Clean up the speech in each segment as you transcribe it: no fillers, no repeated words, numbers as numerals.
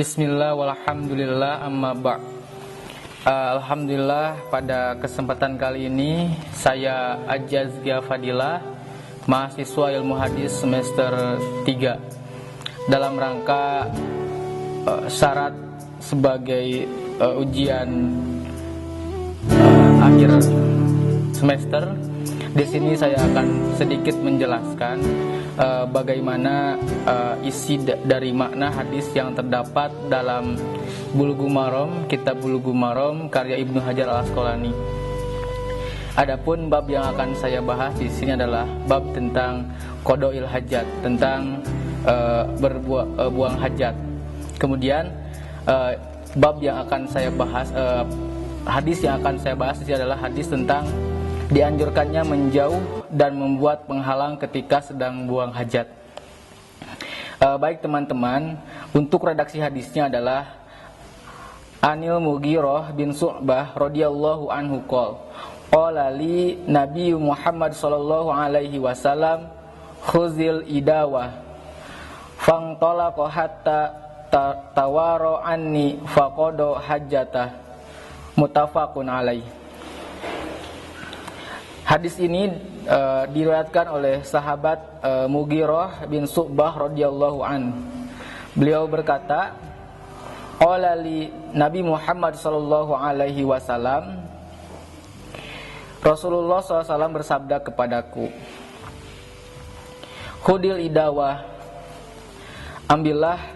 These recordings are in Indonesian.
Bismillah walhamdulillah amma ba'. Alhamdulillah pada kesempatan kali ini saya Ajazkia Fadilah, mahasiswa ilmu hadis semester 3, dalam rangka syarat sebagai ujian akhir semester. Di sini saya akan sedikit menjelaskan bagaimana isi dari makna hadis yang terdapat dalam Bulughul Maram, kitab Bulughul Maram karya Ibnu Hajar Al-Asqalani. Adapun bab yang akan saya bahas di sini adalah bab tentang qada'il hajat, tentang buang hajat. Kemudian bab yang akan saya bahas, hadis yang akan saya bahas di sini adalah hadis tentang dianjurkannya menjauh dan membuat penghalang ketika sedang buang hajat. Baik teman-teman, untuk redaksi hadisnya adalah Anil Mughirah bin Syu'bah radhiyallahu anhu qala li Nabi Muhammad sallallahu alaihi wasallam khuzil idawah fantalaqa hatta tawara anni faqada hajjatah, muttafaqun alaih. Hadis ini diriwayatkan oleh sahabat Mughirah bin Syu'bah radhiyallahu an. Beliau berkata, qala li Nabi Muhammad sallallahu alaihi wasallam, Rasulullah SAW bersabda kepadaku, khudil idawah, ambillah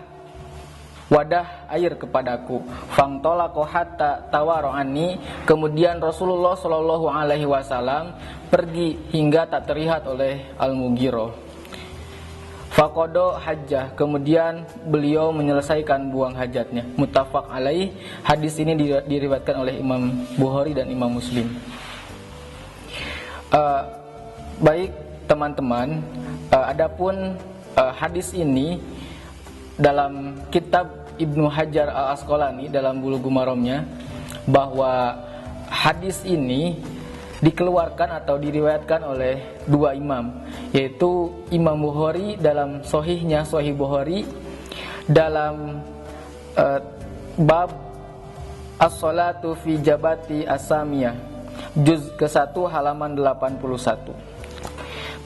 wadah air kepadaku, fangtolaqo hatta tawarani. Kemudian Rasulullah Shallallahu Alaihi Wasallam pergi hingga tak terlihat oleh Al-Mughirah. Faqada hajjah, kemudian beliau menyelesaikan buang hajatnya. Muttafaq alaih. Hadis ini diriwayatkan oleh Imam Bukhari dan Imam Muslim. Baik teman-teman, adapun hadis ini dalam kitab Ibnu Hajar Al-Asqalani dalam Bulughul Maramnya, bahwa hadis ini dikeluarkan atau diriwayatkan oleh dua imam, yaitu Imam Bukhari dalam Sahihnya, Sahih Bukhari, dalam bab As-Salatu fi Jabati As-Samiyah, juz ke-1 halaman 81.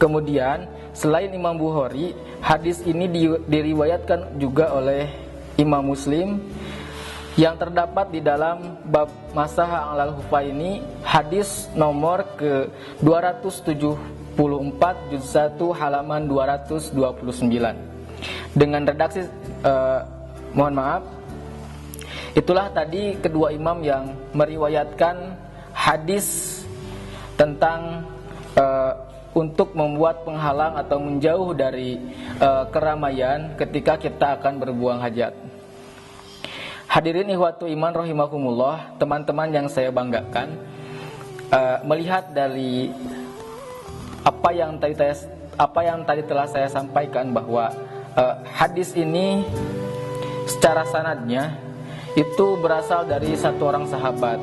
Kemudian selain Imam Bukhari, hadis ini diriwayatkan juga oleh Imam Muslim, yang terdapat di dalam bab Masaha alal Hufaini, hadis nomor ke 274, juz 1 halaman 229, dengan redaksi mohon maaf. Itulah tadi kedua imam yang meriwayatkan hadis tentang untuk membuat penghalang atau menjauh dari keramaian ketika kita akan berbuang hajat. Hadirin ikhwatu iman rahimakumullah, teman-teman yang saya banggakan, melihat dari apa yang tadi telah saya sampaikan, bahwa hadis ini secara sanadnya itu berasal dari satu orang sahabat,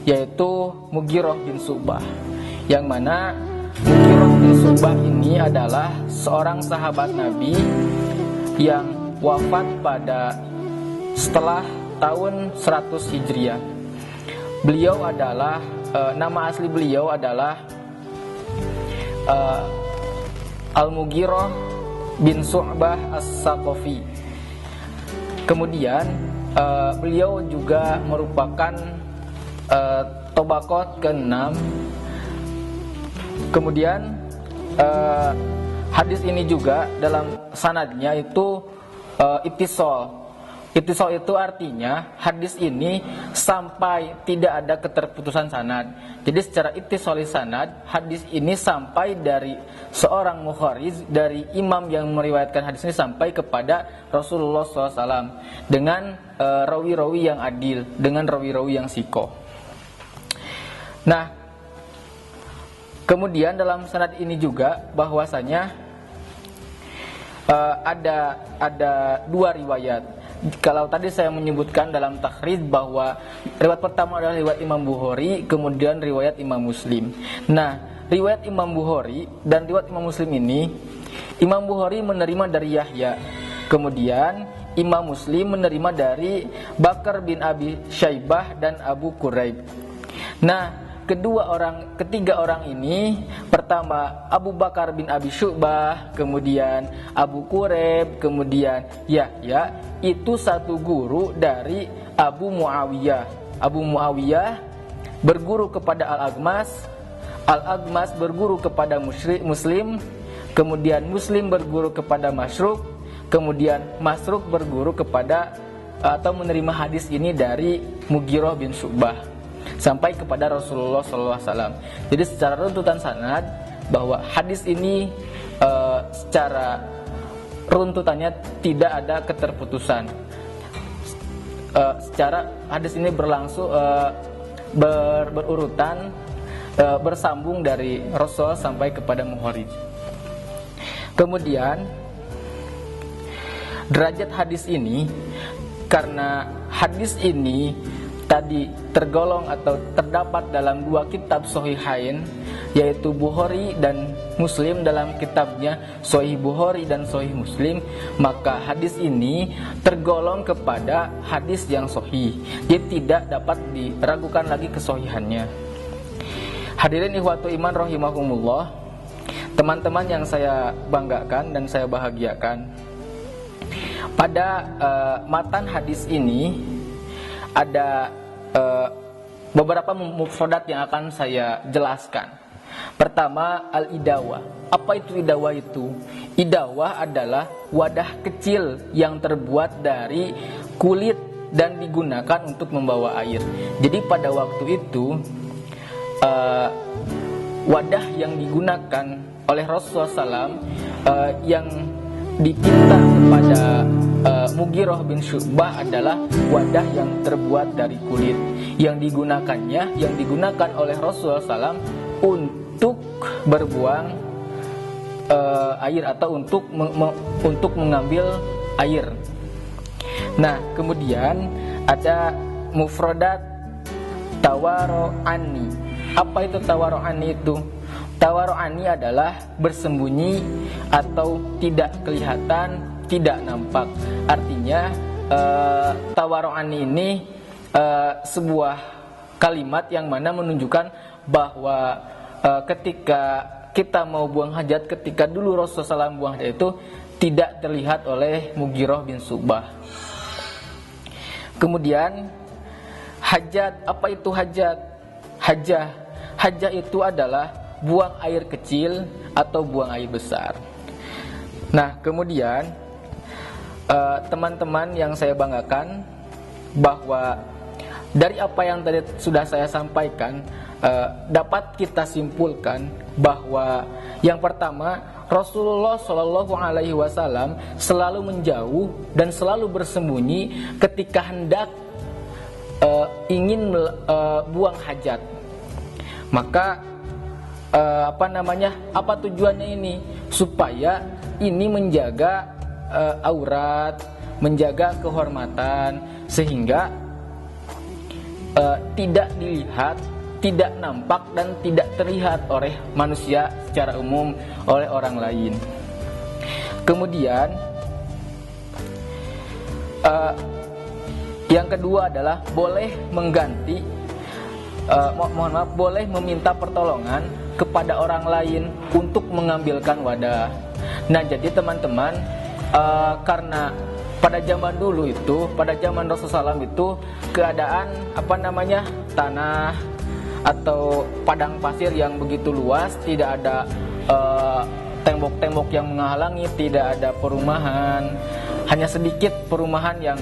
yaitu Mughirah bin Syu'bah, yang mana Mughirah bin Syu'bah ini adalah seorang sahabat Nabi yang wafat pada setelah tahun 100 Hijriah. Beliau adalah nama asli beliau adalah Al-Mughirah bin Syu'bah As-Saqafi. Kemudian beliau juga merupakan tabaqat ke-6. Kemudian hadis ini juga dalam sanadnya itu ittisal. Ittisal itu artinya hadis ini sampai tidak ada keterputusan sanad. Jadi secara ittisali sanad, hadis ini sampai dari seorang mukharij, dari imam yang meriwayatkan hadis ini sampai kepada Rasulullah SAW dengan rawi-rawi yang adil, dengan rawi-rawi yang thiqah. Nah, kemudian dalam sanad ini juga bahwasanya ada dua riwayat. Kalau tadi saya menyebutkan dalam takhrij bahwa riwayat pertama adalah riwayat Imam Bukhari, kemudian riwayat Imam Muslim. Nah, riwayat Imam Bukhari dan riwayat Imam Muslim ini, Imam Bukhari menerima dari Yahya, kemudian Imam Muslim menerima dari Bakar bin Abi Syaibah dan Abu Quraib. Nah, ketiga orang ini, pertama Abu Bakar bin Abi Syu'bah, kemudian Abu Quraib, kemudian Yahya, itu satu guru dari Abu Muawiyah. Abu Muawiyah berguru kepada Al-Aghmas, Al-Aghmas berguru kepada Muslim, kemudian Muslim berguru kepada Masruq, kemudian Masruq berguru kepada atau menerima hadis ini dari Mughirah bin Syu'bah sampai kepada Rasulullah SAW. Jadi secara runtutan sanad bahwa hadis ini secara runtutannya tidak ada keterputusan. Secara hadis ini berlangsung berurutan, bersambung dari Rasul sampai kepada Muharrij. Kemudian derajat hadis ini, karena hadis ini tadi tergolong atau terdapat dalam dua kitab Shahihain, yaitu Bukhari dan Muslim dalam kitabnya Sahih Bukhari dan Sahih Muslim, maka hadis ini tergolong kepada hadis yang sahih. Dia tidak dapat diragukan lagi kesahihannya. Hadirin ikhwatu iman rahimahumullah, teman-teman yang saya banggakan dan saya bahagiakan, pada matan hadis ini ada beberapa mufradat yang akan saya jelaskan. Pertama, al-idawah. Apa itu idawah itu? Idawah adalah wadah kecil yang terbuat dari kulit dan digunakan untuk membawa air. Jadi pada waktu itu wadah yang digunakan oleh Rasulullah SAW yang dipinta kepada Mughirah bin Syu'bah adalah wadah yang terbuat dari kulit. Yang digunakan oleh Rasulullah SAW untuk berbuang air atau untuk mengambil air. Nah, kemudian ada mufradat tawaro'ani. Apa itu tawaro'ani itu? Tawaro'ani adalah bersembunyi atau tidak kelihatan, tidak nampak. Artinya tawaro'ani ini sebuah kalimat yang mana menunjukkan bahwa ketika kita mau buang hajat, ketika dulu Rasulullah SAW buang hajat itu tidak terlihat oleh Mughirah bin Syu'bah. Kemudian hajat, apa itu hajat? Hajah itu adalah buang air kecil atau buang air besar. Nah, kemudian teman-teman yang saya banggakan, bahwa dari apa yang tadi sudah saya sampaikan, dapat kita simpulkan bahwa yang pertama, Rasulullah SAW selalu menjauh dan selalu bersembunyi ketika hendak ingin buang hajat. Maka apa tujuannya ini? Supaya ini menjaga aurat, menjaga kehormatan, sehingga tidak dilihat, tidak nampak dan tidak terlihat oleh manusia secara umum, oleh orang lain. Kemudian yang kedua adalah boleh mengganti, boleh meminta pertolongan kepada orang lain untuk mengambilkan wadah. Nah, jadi teman-teman, karena pada zaman dulu itu, pada zaman Rasulullah SAW itu keadaan tanah atau padang pasir yang begitu luas, tidak ada tembok-tembok yang menghalangi, tidak ada perumahan, hanya sedikit perumahan yang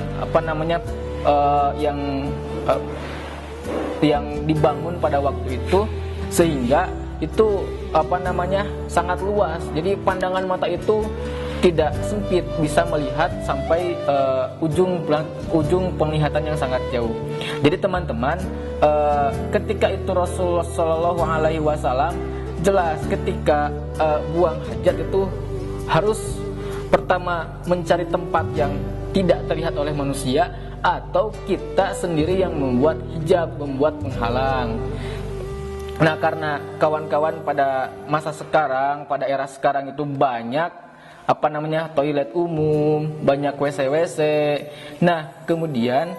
yang dibangun pada waktu itu, sehingga itu sangat luas. Jadi pandangan mata itu tidak sempit, bisa melihat sampai ujung penglihatan yang sangat jauh. Jadi teman-teman, ketika itu Rasulullah SAW jelas ketika buang hajat itu harus pertama mencari tempat yang tidak terlihat oleh manusia, atau kita sendiri yang membuat hijab, membuat penghalang. Nah, karena kawan-kawan pada masa sekarang, pada era sekarang itu banyak toilet umum, banyak WC-WC. Nah, kemudian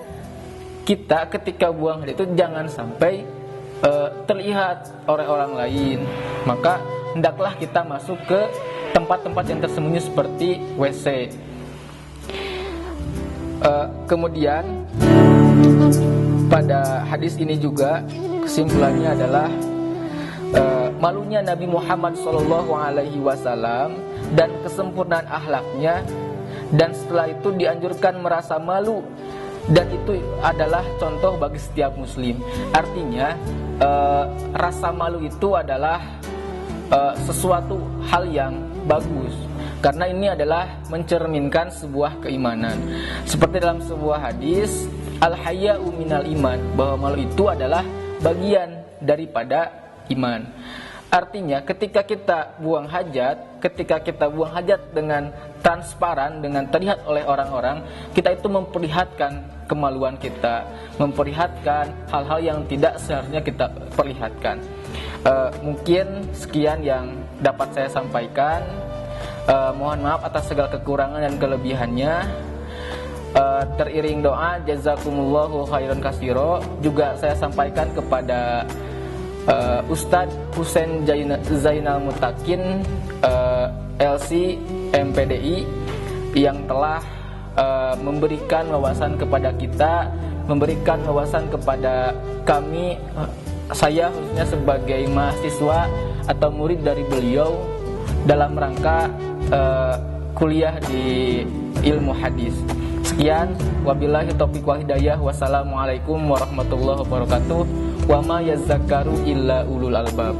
kita ketika buang hajat itu jangan sampai terlihat oleh orang lain. Maka hendaklah kita masuk ke tempat-tempat yang tersembunyi seperti WC. Kemudian pada hadis ini juga kesimpulannya adalah malunya Nabi Muhammad SAW dan kesempurnaan akhlaknya, dan setelah itu dianjurkan merasa malu, dan itu adalah contoh bagi setiap muslim. Artinya rasa malu itu adalah sesuatu hal yang bagus, karena ini adalah mencerminkan sebuah keimanan. Seperti dalam sebuah hadis, al-haya'u minal iman, bahwa malu itu adalah bagian daripada iman. Artinya ketika kita buang hajat dengan transparan, dengan terlihat oleh orang-orang, kita itu memperlihatkan kemaluan kita, memperlihatkan hal-hal yang tidak seharusnya kita perlihatkan. Mungkin sekian yang dapat saya sampaikan. Mohon maaf atas segala kekurangan dan kelebihannya. Teriring doa jazakumullahu khairan katsiro juga saya sampaikan kepada Ustadz Husain Zainal Mutakin, LC MPDI, yang telah memberikan wawasan kepada kita, memberikan wawasan kepada kami, saya khususnya sebagai mahasiswa atau murid dari beliau dalam rangka kuliah di ilmu hadis. Sekian, wabillahi taufiq wal hidayah. Wassalamualaikum warahmatullahi wabarakatuh. Wa ma yazakkaru illa ulul albab.